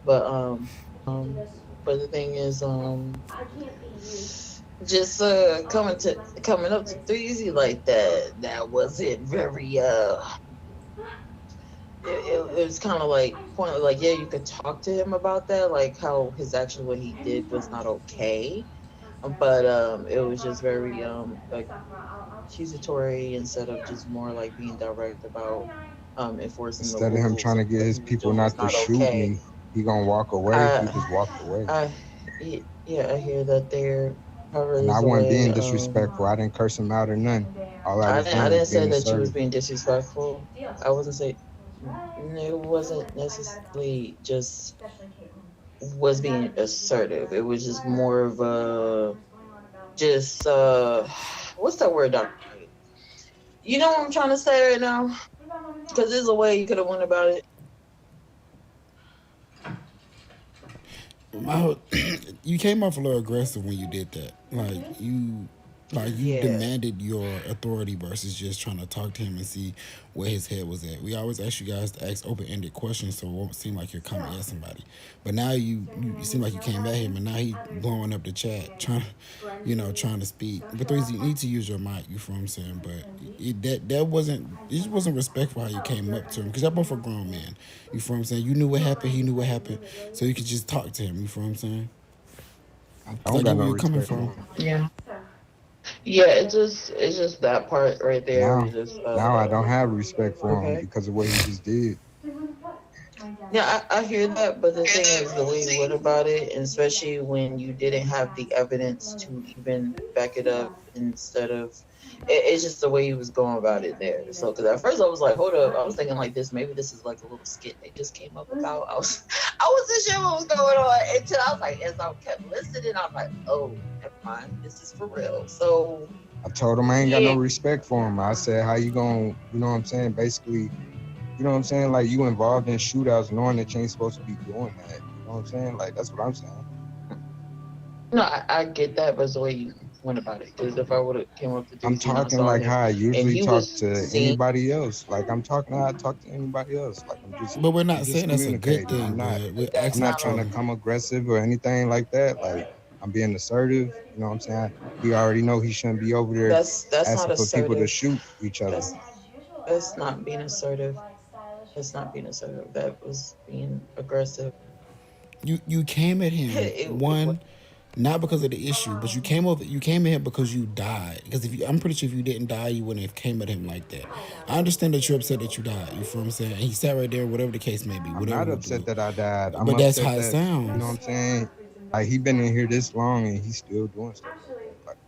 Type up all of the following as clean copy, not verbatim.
But but the thing is, just coming up to 3 like that, that wasn't very it was kind of like pointless. Like, yeah, you could talk to him about that, like how his action, what he did was not okay, but it was just very accusatory instead of just more like being direct about enforcing the Instead of him rules trying to and get what his he was people doing was not to not shoot okay. me, he gonna walk away. He I just walked away. I yeah, I hear that there. However, And I there's a wasn't way. being disrespectful. I didn't curse him out or none. All I was I doing was didn't say being that you was assertive. being disrespectful. I wasn't say it wasn't necessarily just was being assertive. It was just more of a just what's that word, Doctor? You know what I'm trying to say right now? Because there's a way you could have went about it. My, you came off a little aggressive when you did that. Like you Yeah. demanded your authority versus just trying to talk to him and see where his head was at. We always ask you guys to ask open-ended questions so it won't seem like you're coming at somebody. But now you seem like you came at him and now he blowing up the chat trying to, trying to speak. But there's you need to use your mic. You feel what I'm saying? But that wasn't it just wasn't respectful how you came up to him because y'all both a grown man. You feel what I'm saying? You knew what happened. He knew what happened. So you could just talk to him. You feel what I'm saying? I Cause don't I got get where no you're coming respect from. for him. Yeah. Yeah, it's just that part right there. Now, We just now I don't have respect for him okay. because of what he just did. Yeah, I hear that, but the thing is, the way you went about it, and especially when you didn't have the evidence to even back it up, instead of it's just the way he was going about it there. So, because at first I was like, hold up, I was thinking like this, maybe this is like a little skit they just came up about. I wasn't sure what was going on until I was like, as I kept listening, I was like, oh, never mind, this is for real. So, I told him I ain't got no yeah, respect for him. I said, how you gonna, you know what I'm saying? Basically, you know what I'm saying? Like, you involved in shootouts knowing that you ain't supposed to be doing that. You know what I'm saying? Like, that's what I'm saying. no, I get that, but it's the way you went about it. Because if I would have came up to I'm 3Z and I talking saw like him how I and usually he talk was to seeing, anybody else. Like, I'm talking how I talk to anybody else. Like, But we're I'm not just saying that's a good communicating. thing, but we're I'm that's asking. not not trying to okay. come aggressive or anything like that. Like, I'm being assertive. You know what I'm saying? He already know he shouldn't be over there That's not asking for people to assertive. shoot each other. That's that's not being assertive. That's not being assertive. That was being aggressive. You came at him It one, not because of the issue, but you came at him because you died. Because I'm pretty sure if you didn't die, you wouldn't have came at him like that. I understand that you're upset that you died. You feel what I'm saying? And he sat right there, whatever the case may be, I'm whatever not whoop de upset whoop. that I died. I'm But that's upset how it that, you know what sounds. I'm saying? Like, he been in here this long and he's still doing stuff like that. Like,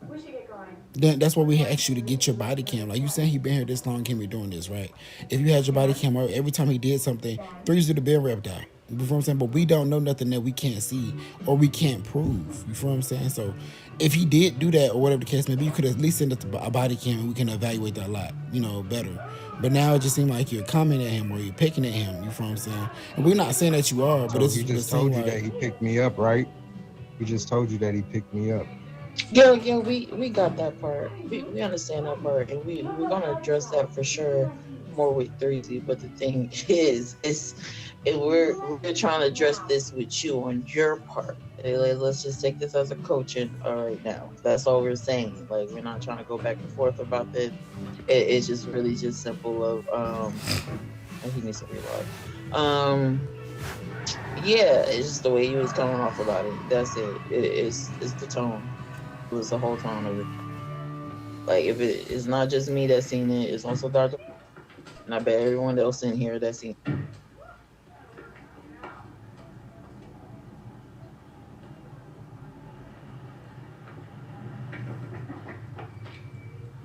Then that's why we asked you to get your body cam. Like you saying, he been here this long, can be doing this, right? If you had your body cam, every time he did something, threes would have been ripped out. You feel what I'm saying? But we don't know nothing that we can't see or we can't prove. You feel what I'm saying? So if he did do that or whatever the case may be, you could at least send us a body cam and we can evaluate that a lot, better. But now it just seemed like you're coming at him or you're picking at him. You feel what I'm saying? And we're not saying that you are, but so he it's just just seemed told you like that he picked me up, right? He just told you that he picked me up. Yeah, yeah, we got that part. We understand that part, and we're gonna address that for sure more with 3Z. But the thing we're trying to address this with you on your part. Let's just take this as a coaching right now. That's all we're saying. Like, we're not trying to go back and forth about this. It's just really just simple of he needs to reload. Yeah, it's just the way he was coming off about it. That's it. It's the tone. It was the whole tone of it. Like, if it is not just me that's seen it, it's also Dr. And I bet everyone else in here that's seen it.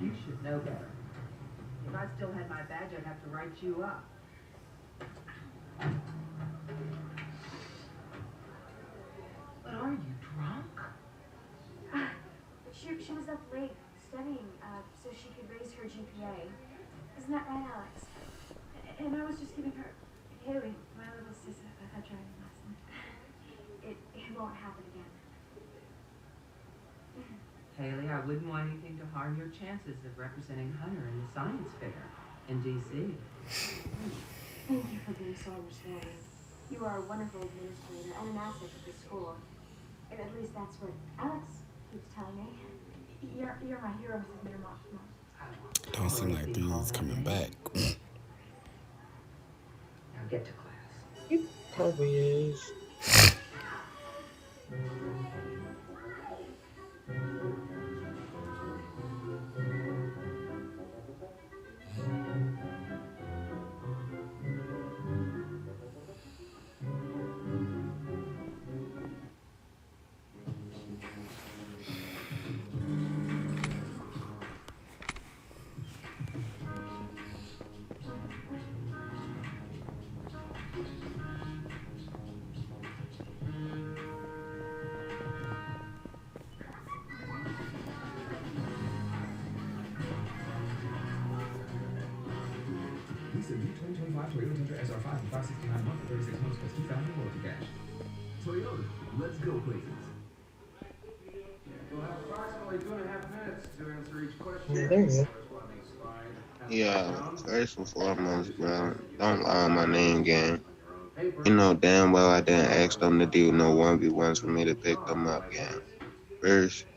You should know better. If I still had my badge, I'd have to write you up. But are you drunk? She was up late studying so she could raise her GPA. Isn't that right, Alex? And I was just giving her Haley, my little sister, a driving lesson. It won't happen again. Haley, I wouldn't want anything to harm your chances of representing Hunter in the science fair in D.C. Thank you for being so understanding. You are a wonderful administrator, and an asset to the school. And at least that's what Alex keeps telling me. You're my hero, Mrs. Miramont. Don't seem like Threes is coming back. Now get to class. He probably is. Lease a new 2025 Toyota Tundra SR5 for $569 a month for 36 months plus $2,000 loyalty cash. Toyota, let's go places. You'll have approximately 2.5 minutes to answer each Yeah, question. there you go. Corresponding slide has the Yeah, background. first and foremost, bro, don't lie on my name, gang. Paper. You know damn well I didn't ask them to do no 1v1s for me to pick them up, gang. First,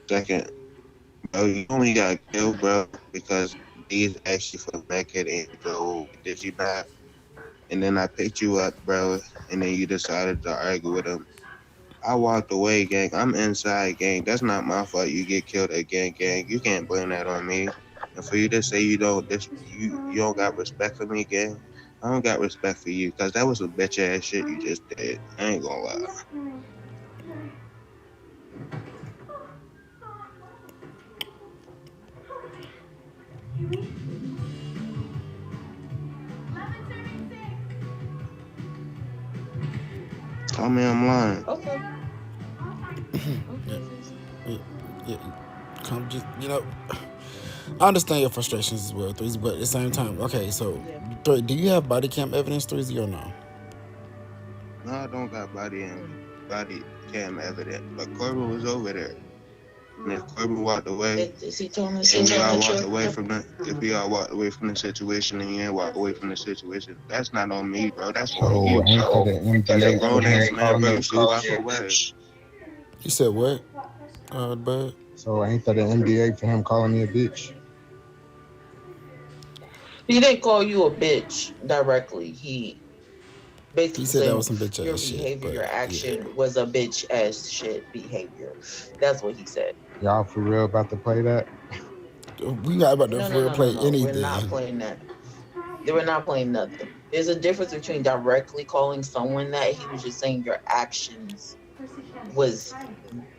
second, bro, you only got killed, bro, because these asked you for naked and you go, did you not? And then I picked you up, bro, and then you decided to argue with them. I walked away, gang. I'm inside, gang. That's not my fault. You get killed again, gang. You can't blame that on me. And for you to say you don't got respect for me, gang. I don't got respect for you, cause that was some bitch ass shit you just did. I ain't gonna lie. Tell me I'm lying. Okay. Yeah, Okay, Susie. yeah, yeah. Come, just I understand your frustrations as well, Threes, but at the same time, okay. So, Yeah. do you have body cam evidence, Threes, or no? No, I don't got Mm. body cam evidence. But Corbin was over there. And if Corbin walked away, Is he telling the and truth we on all the walked trip? away from the if we all walked away from the situation and you ain't walk away from the situation, that's not on me, bro. That's on So you, ain't bro. that the As a NBA for grown him ass man, calling bro, me a you should walk bitch? away. You said what, bud? So ain't that the NBA for him calling me a bitch? He didn't call you a bitch directly. He He basically said that saying was some bitch your ass shit, behavior, but your yeah, action was a bitch ass shit behavior. That's what he said. Y'all for real about to play that? we not about to No, for no, real no, no, play no. We're not anything. playing that. They were not playing nothing. There's a difference between directly calling someone that. He was just saying your actions was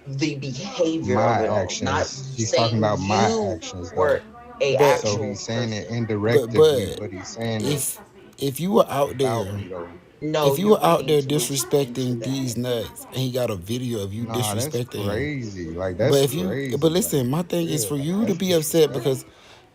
the behavior of My it all, not actions. He's talking saying about my you actions though. were a But So actual he's saying it person. indirectly, but he's saying it if if you were out about there, me though. No, if you you're were out reading there too much into disrespecting that. these nuts, and he got a video of you Nah, that's disrespecting him, crazy. Like but that's if you, but crazy. Like listen, my for thing is real. for Like you to that's be upset disrespectful. because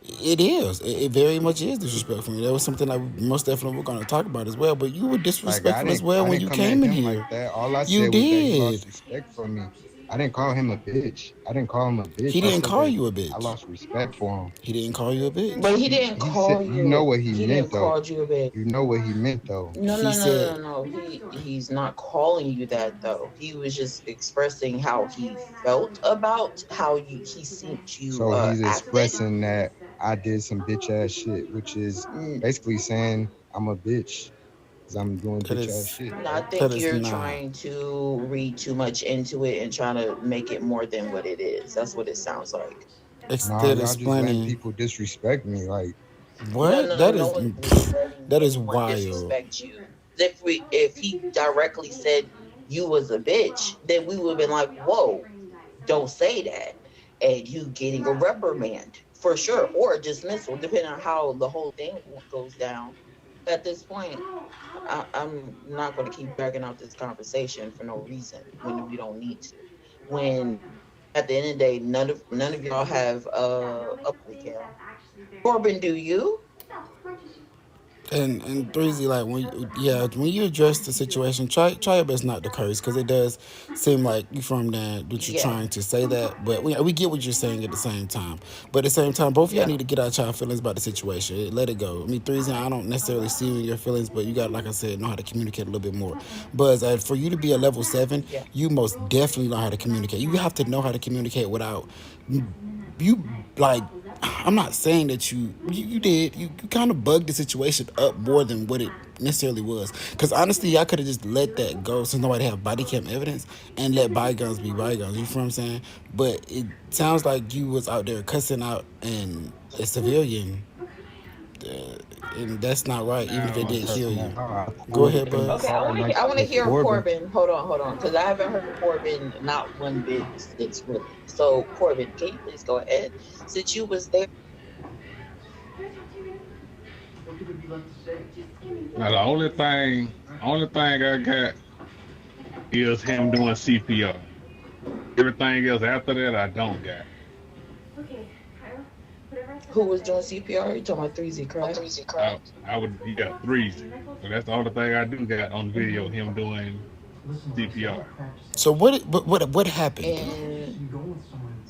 it is. It very much is disrespectful. That was something I most definitely we're going to talk about as well. But you were Like disrespectful as well I when didn't you come at came in him like here. that. All I You said was that he did. lost respect for me. I didn't call him a bitch. I didn't call him a He bitch. I didn't said call that you a I bitch. lost respect for him. He didn't call you a But bitch. He said you know what he he meant didn't though. call you a bitch. You know what he meant though. No, He no, no, no, said no, no. He's not calling you that though. He was just expressing how he felt about how he seen you So he's acted. expressing that I did some bitch ass shit, which is Mm, basically saying I'm a bitch because I'm doing that bitch ass is shit, no, I right? that think is you're not. trying to read too much into it and trying to make it more than what it is. That's what it sounds like. Nah, Instead of y'all just letting explaining people disrespect me. Like, No, what no, no. that No is, one is letting that is anyone wild. disrespect you. If he directly said you was a bitch, then we would have been like, whoa, don't say that, and you getting a reprimand for sure or a dismissal, depending on how the whole thing goes down. At this point, I'm not going to keep dragging out this conversation for no reason when we don't need to. When at the end of the day, none of y'all have a body cam. Corbin, do you? And Threezy, like when you address the situation, try your best not to curse because it does seem like you from that you're Yeah, trying to say that, but we get what you're saying at the same time. But at the same time, both of y'all yeah, need to get out y'all feelings about the situation. Let it go. I mean, Threezy, I don't necessarily see you in your feelings, but you got, like I said, know how to communicate a little bit more. But for you to be a level 7, yeah. you most definitely know how to communicate. You have to know how to communicate without you like I'm not saying that you did you kind of bugged the situation up more than what it necessarily was because honestly I could have just let that go since nobody had body cam evidence and let bygones be bygones, you feel what I'm saying? But it sounds like you was out there cussing out and a civilian, uh, and that's not right even if they I'm did kill cussing you. out. I Go pulled ahead, up in the Okay, Buzz. car I next want to to hear Corbin. Corbin. Hold on, because I haven't heard Corbin not one bit since really. So Corbin, can you please go ahead since you was there? What could there be left to say? Now the only thing I got is him doing CPR. Everything else after that, I don't got. Okay, Kyle, whatever I said Who that was doing day. CPR? You talking about 3Z, correct? I would, yeah, threes. So that's the only thing I do got on video, him doing Listen, Elise, I CPR. don't practice So it. what happened? And You go with someone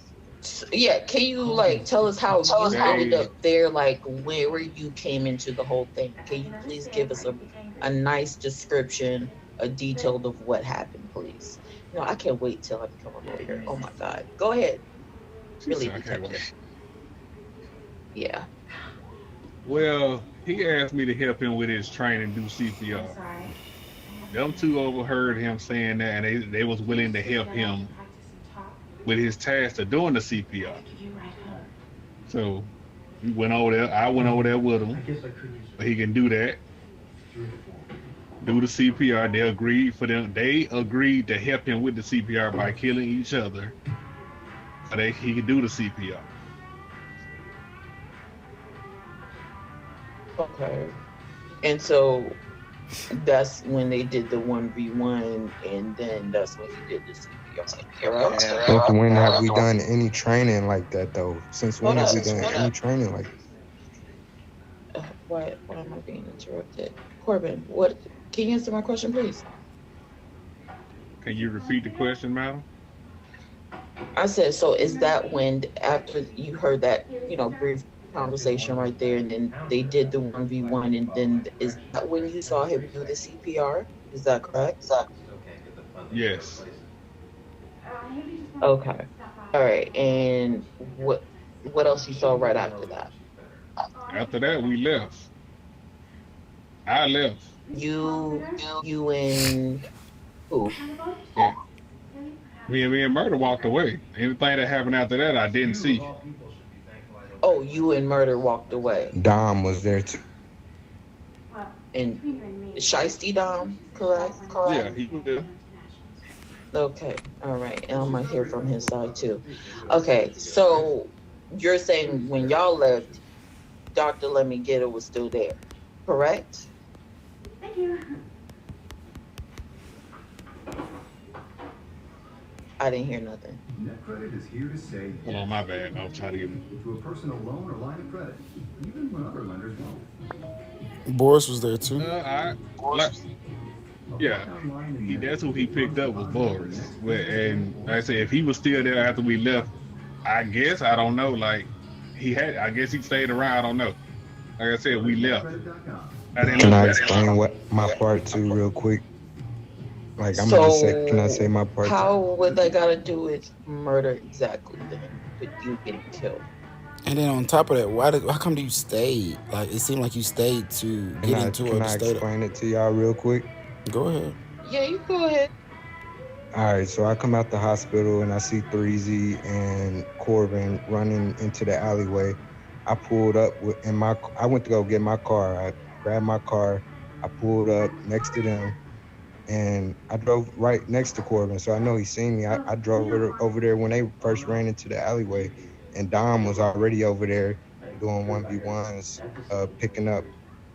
yeah, can you like confident. tell us how you ended They, up there, like where you came into the whole thing? Can you I can please understand give why us you'd be a angry, nice description, a but detailed of what happened, please? I can't wait till I become a lawyer. there Oh is my such God. Go ahead. she Really said, I can't wait. detective. Yeah. Well, he asked me to help him with his training, do I'm CPR. sorry. Them two overheard him saying that, and they was willing to So help get up him and practice and talk. with his task of doing the I CPR. could give you a ride home. So we went over there. I went over there with I him, guess I could use so he can do that, three or four. do the CPR. They agreed for them. They agreed to help him with the CPR by killing each other, so he could do the CPR. Okay. And so that's when they did the 1v1, and then that's when he did the CPR, correct? Since when have we done any training like that though? Since when Hold have up. we done any training like Why am I being interrupted? Corbin, what can you answer my question, please? Can you repeat the question, madam? I said, so is that when after you heard that, brief conversation right there, and then they did the 1v1, and then is that when you saw him do the CPR? Is that correct? Yes. Haley just wanted Okay. to stop All by. right. And what else you saw right after that? Oh, I After can that, we left. I left. You and who? How about And Haley, me and Murder walked away. Anything that happened after that, I didn't You, of see. all people, should be thankful I don't Oh, you and Murder walked away. Dom was there too? well, And between you and me. Shiesty Dom, correct? Yeah, he was there. Okay. All right. And I'm gonna hear from his side too. Okay. So you're saying when y'all left, Dr. Let Me Get It was still there, correct? Thank you. I didn't hear nothing. NetCredit is here to say Hold on, my bad. I'll try to get. to a personal loan or line of credit, even when other lenders won't. Boris was there too. I like, yeah. That's who he picked up was Boris. And like I said, if he was still there after we left, I guess I don't know. Like I guess he stayed around. I don't know. Like I said, we left. I didn't Can look I back. explain what my part too real quick? Like I'm gonna just say, can I say my part? How would that got to do with murder exactly then? With you getting killed? And then on top of that, how come you stayed? Like it seemed like you stayed to get into it Can to I stay. explain it to y'all real quick? Go ahead. Yeah, you go ahead. All right, so I come out the hospital and I see Threezy and Corbin running into the alleyway. I pulled up I went to go get my car. I grabbed my car. I pulled up next to them, and I drove right next to Corbin, so I know he seen me. I drove over there when they first ran into the alleyway, and Dom was already over there doing 1v1s, picking up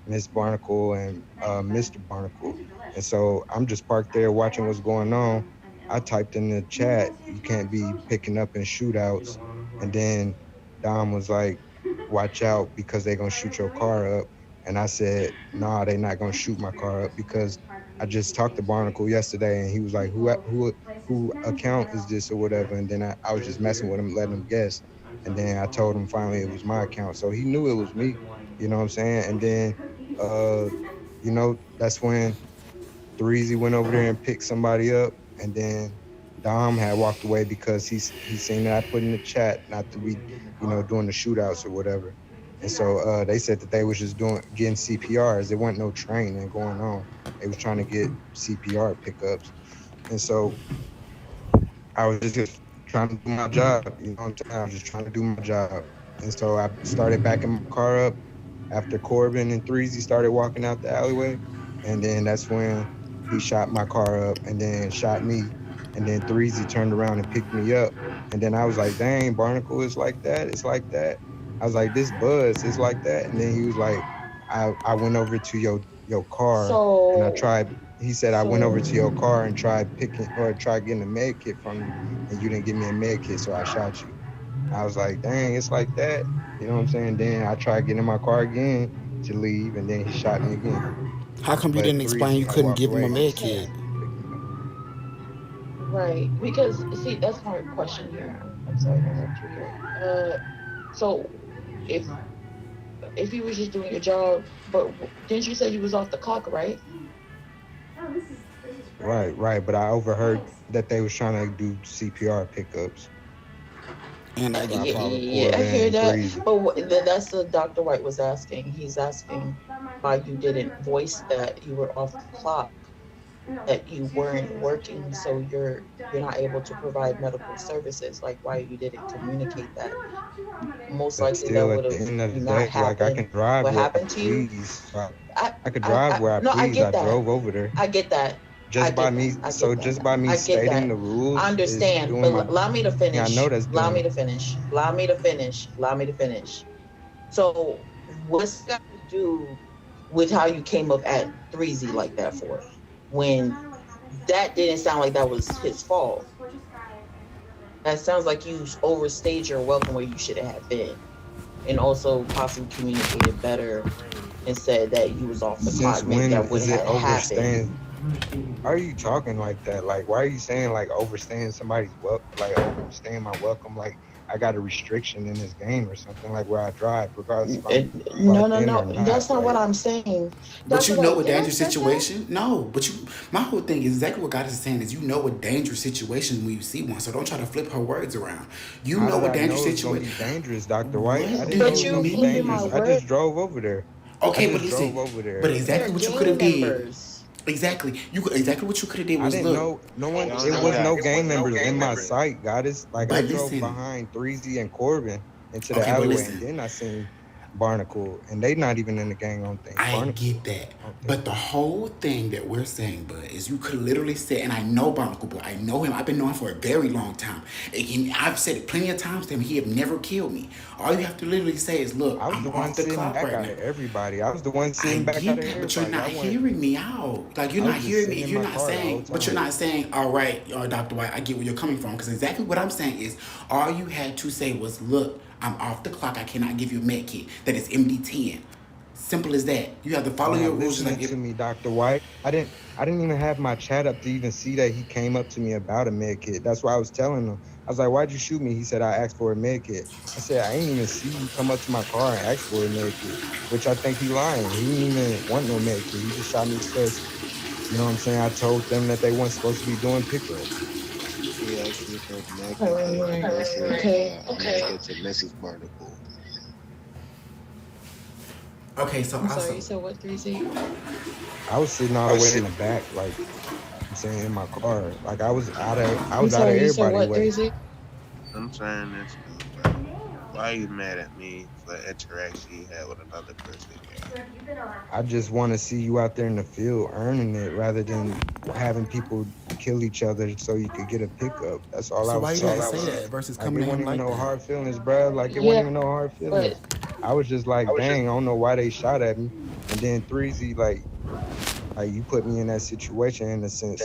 Miss Barnacle and Mr. Barnacle. And so I'm just parked there watching what's going on. I typed in the chat, you can't be picking up in shootouts. And then Dom was like, watch out because they're going to shoot your car up. And I said, nah, they're not gonna shoot my car up because I just talked to Barnacle yesterday and he was like, who account is this or whatever. And then I was just messing with him, letting him guess. And then I told him finally it was my account. So he knew it was me, you know what I'm saying? And then that's when Threezy went over there and picked somebody up, and then Dom had walked away because he seen that I put in the chat not to be, doing the shootouts or whatever. And so they said that they was just getting CPRs. There wasn't no training going on. They was trying to get CPR pickups. And so I was just trying to do my job, you know what I'm saying? I was just trying to do my job. And so I started backing my car up after Corbin and Threezy started walking out the alleyway. And then that's when he shot my car up and then shot me. And then Threezy turned around and picked me up. And then I was like, dang, Barnacle is like that. It's like that. I was like, this Buzz is like that. And then he was like, I went over to your car and I tried. He said, I went over to your car and tried getting a med kit from you, and you didn't give me a med kit, so I shot you. I was like, dang, it's like that. You know what I'm saying? Then I tried getting in my car again to leave, and then he shot me again. How come you didn't explain you couldn't give him a med kit? Right, because see, that's my question here. I'm sorry to interrupt you here. So if he was just doing your job, but didn't you say he was off the clock, right? Right. But I overheard that they was trying to do CPR pickups. And I hear that. But that's what Dr. White was asking. He's asking why you didn't voice that you were off the clock, that you weren't working, so you're not able to provide medical services. Like why you didn't communicate that. Most likely that would have not happened. Like I can drive what happened to you? I could drive where I please. I get that. I drove over there. I get that. Just by me stating the rules. I understand, but allow me to finish. I know that's allow me to finish. So, what's got to do with how you came up at Threezy like that for? When that didn't sound like that was his fault. That sounds like you overstayed your welcome where you shouldn't have been, and also possibly communicated better and said that you was off the clock. Maybe that would have happened. Why are you talking like that? Like, why are you saying like overstaying somebody's welcome? Like overstaying my welcome? Like I got a restriction in this game or something? Like where I drive, regardless. No. That's not what I'm saying. But you know a dangerous situation. No, but my whole thing is exactly what God is saying is you know a dangerous situation when you see one. So don't try to flip her words around. You know a dangerous situation. It's dangerous, Dr. White. I didn't but you flipping my words. I just drove over there. Okay, but listen. But exactly what you could have did. Exactly what you could have did was I didn't know no one. It was no gang members in my sight. God is like I drove behind Threezy and Corbin into the alleyway, and then I seen Barnacle, and they not even in the gang on thing. I get that, but the whole thing that we're saying, Bud, is you could literally say, and I know Barnacle, but I know him. I've been knowing him for a very long time. And I've said it plenty of times to him. He have never killed me. All you have to literally say is, "Look, I'm off the clock right now." Everybody, I was the one sitting back out of everybody. But you're not hearing me out. Like you're not hearing me. You're not saying. But you're not saying, "All right, Dr. White, I get where you're coming from." Because exactly what I'm saying is, all you had to say was, "Look, I'm off the clock. I cannot give you a med kit. That is MD10. Simple as that. You have to follow your rules. Listen to me, Dr. White. I didn't even have my chat up to even see that he came up to me about a med kit. That's why I was telling him. I was like, "Why'd you shoot me?" He said, "I asked for a med kit." I said, "I ain't even see you come up to my car and ask for a med kit," which I think he lying. He didn't even want no med kit. He just shot me because, you know what I'm saying? I told them that they weren't supposed to be doing pickups. Okay. To Mrs. Barnacle. Okay, so I'm sorry, so what, 3C? I was sitting all the way in the back, like I'm saying, in my car. Like I was out of everybody's way. I'm saying this, bro. Why are you mad at me for the interaction you had with another person? I just want to see you out there in the field earning it rather than having people kill each other so you could get a pickup. That's all I was saying. So why you say that versus like, coming it in wasn't like even no that? hard feelings, bro. Like it wasn't even no hard feelings. I was just like, dang, I don't know why they shot at me. And then Threezy, like you put me in that situation in a sense.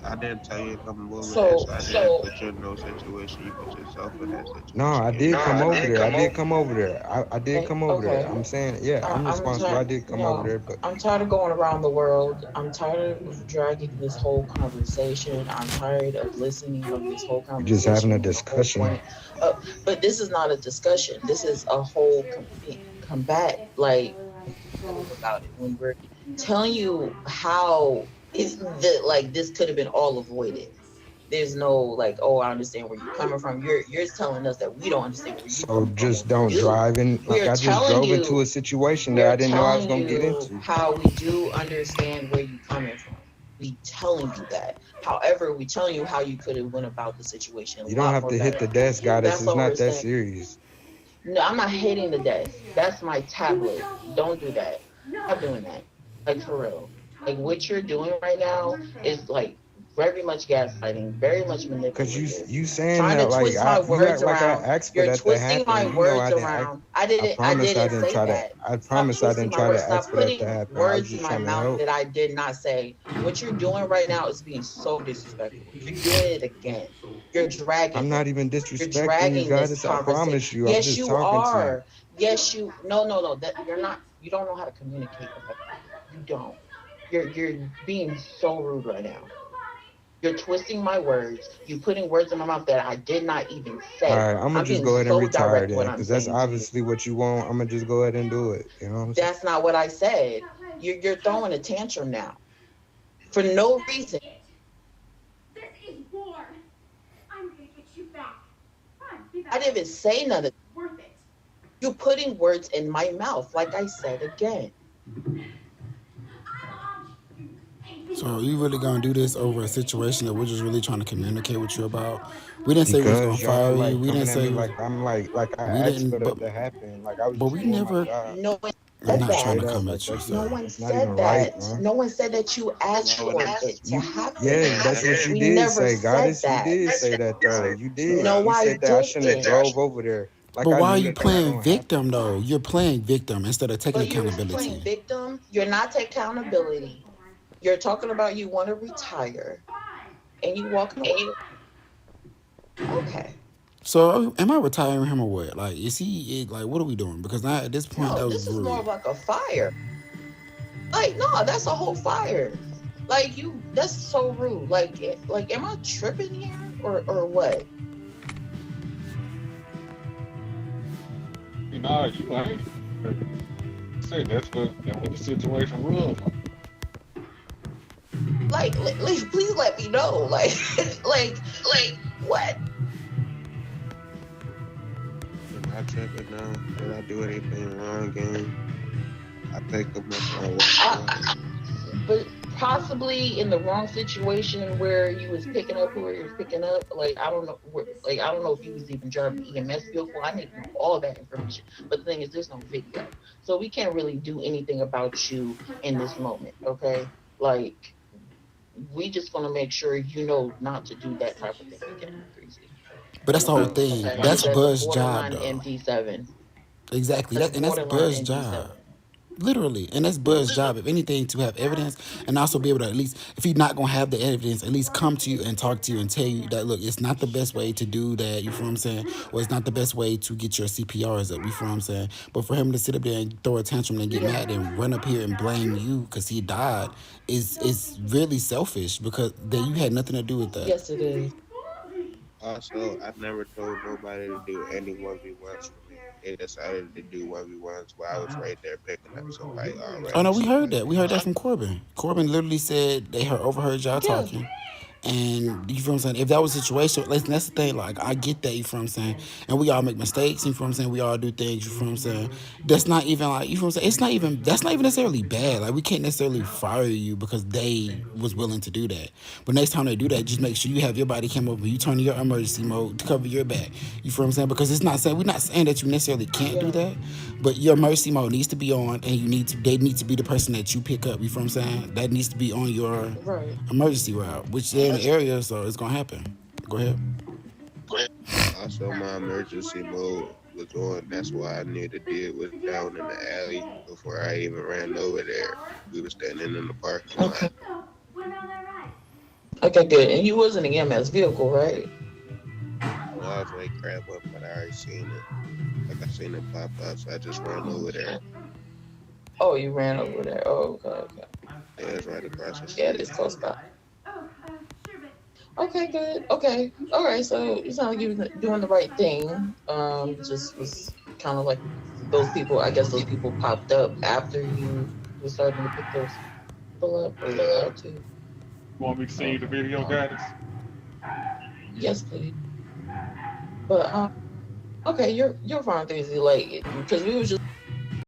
I didn't tell you to come over there, So so I didn't put you in no situation. You put yourself in that No, situation. I You did come over there. I ain't did come over there. I did come over there. okay. I'm saying, yeah, I'm I'm responsible. I tired. did come over No, there, but I'm tired of going around the world. I'm tired of dragging this whole conversation. I'm tired of listening of this whole we're just having a conversation when the whole discussion. point. Uh, but this is not a discussion. This is a whole combat. Like about it when we're telling you how is that like this could have been all avoided. There's no like, oh, I understand where you're coming from. You're telling us that we don't understand where you're So coming from when just we don't do. drive in. Like We're I just telling drove into you a situation that I we're didn't know I was telling gonna get you into. how we do understand where you coming from. We telling you that. However, we telling you how you could have went about the situation a You don't lot have more to hit better. the desk, goddess. That's It's all not we're that saying. serious. No, I'm not hitting the desk. That's my tablet. Don't do that. Stop doing that. Like for real. Like what you're doing right now is like very much gaslighting, very much Cause manipulative. you saying Trying to that like twist my you words act like I around. asked for You're that to twisting my happen. You know words I didn't ask. around. I I didn't I promise I didn't didn't say try to. that. I Stop promise I twisting didn't my try to words. ask Stop for that to putting happen. I was words in just my trying to mouth help. that I did not say. What you're doing right now is being so disrespectful. You're doing it again. You're I'm dragging not it. even You're disrespecting you, dragging this goddess. I conversation. promise you. I'm Yes, just you talking to you. are. Yes, you. No, no, no. That you're not. You don't know how to communicate effectively. You don't. You're being so rude right now. You're twisting my words. You putting words in my mouth that I did not even All say. right, I'm gonna I'm just being go ahead and so retire direct what then, I'm because that's saying to you. obviously what you want. I'm gonna just go ahead and do it. You know what I'm saying? That's not what I said. You're throwing a tantrum now for no reason. This is war. I'm gonna get you back. Fine, be I back. didn't even say none of. Worth it. You're putting words in my mouth, like I said again. So you really gonna do this over a situation that we're just really trying to communicate with you about? We didn't say we was gonna Because y'all fire you. like We didn't coming at say me like I'm like I we asked for didn't. that to happen. Like I was But just we doing my never. job. No one I'm said not Like trying that. to straight up. come Like at you, No sir. one that's not even said right, that. man. No one said that you That's asked not what for I. it to You happen. yeah, that's what you We did never say, said goddess. You that. did say that though. You did. No, You I said that I shouldn't have didn't. drove over there. Like But I why are knew you that was playing gonna happen. victim though? You're playing victim instead of taking But you're playing accountability. victim. You're not taking accountability. You're talking about you want to retire and you walking away. Okay. So am I retiring him or what? Like, is he like? What are we doing? Because now at this point, No, that was this is more rude. of like a fire. Like, no, that's a whole fire. Like you, that's so rude. Like, like, am I tripping here or what? You know, you ain't. Say that's what the situation was. Like, please let me know. Like, like, what? I'm not tripping now. Did I do anything wrong, gang? I picked them up on what? But possibly in the wrong situation where you was picking up who you was picking up. Like I don't know. Like I don't know if you was even driving the EMS vehicle. I need to know all that information. But the thing is, there's no video, so we can't really do anything about you in this moment. Okay, like we just gonna make sure you know not to do that type of thing again, Greasy. But that's the whole thing. Okay, That's because that's a Buzz's job, borderline though. MD7. Exactly. That's And that's borderline Buzz's job. MD7. Literally, and that's Buzz's job. If anything, to have evidence and also be able to at least, if he's not gonna have the evidence, at least come to you and talk to you and tell you that look, it's not the best way to do that. You feel what I'm saying? Or it's not the best way to get your CPRs up. You feel what I'm saying? But for him to sit up there and throw a tantrum and get Yeah. mad and run up here and blame you because he died is really selfish because that you had nothing to do with that. Yes, it is. Also, I never told nobody to do any 1v1s for me. They decided to do 1v1s while I was right there picking up somebody Oh already. no, we So, heard like, that. We heard that from Corbin. Corbin literally said they overheard y'all Yeah. talking. And you feel what I'm saying? If that was a situation, listen, that's the thing. Like, I get that, you feel what I'm saying? And we all make mistakes, you feel what I'm saying? We all do things, you feel what I'm saying? That's not even like, you feel what I'm saying? It's not even, that's not even necessarily bad. Like, we can't necessarily fire you because they was willing to do that. But next time they do that, just make sure you have your body cam over, you turn your emergency mode to cover your back. You feel what I'm saying? Because it's not saying, we're not saying that you necessarily can't do Yeah. that, but your emergency mode needs to be on and they need to be the person that you pick up, you feel what I'm saying? That needs to be on your Right. emergency route, which they're in the area, so it's gonna happen. Go ahead. also, my emergency mode was on. That's why I knew the dude was down in the alley before I even ran over there. We were standing in the parking lot. Okay. So, when on that ride? Okay, good. And you was in the EMS vehicle, right? No, I was ready to grab up, but I already seen it. Like I seen it pop up, so I just ran over there. Oh, you ran over there. Oh, okay. Yeah, it's right across the Yeah, street. this close by. Oh, sure, but Okay, good. Okay. All right. So you sound like you were doing the right thing. Just was kind of like those people. I guess those people popped up after you were starting to pick those people up or about to. Want me to send you the Okay. video, guys? Yes, please. But okay, you're fine, Daisy. Like because we was just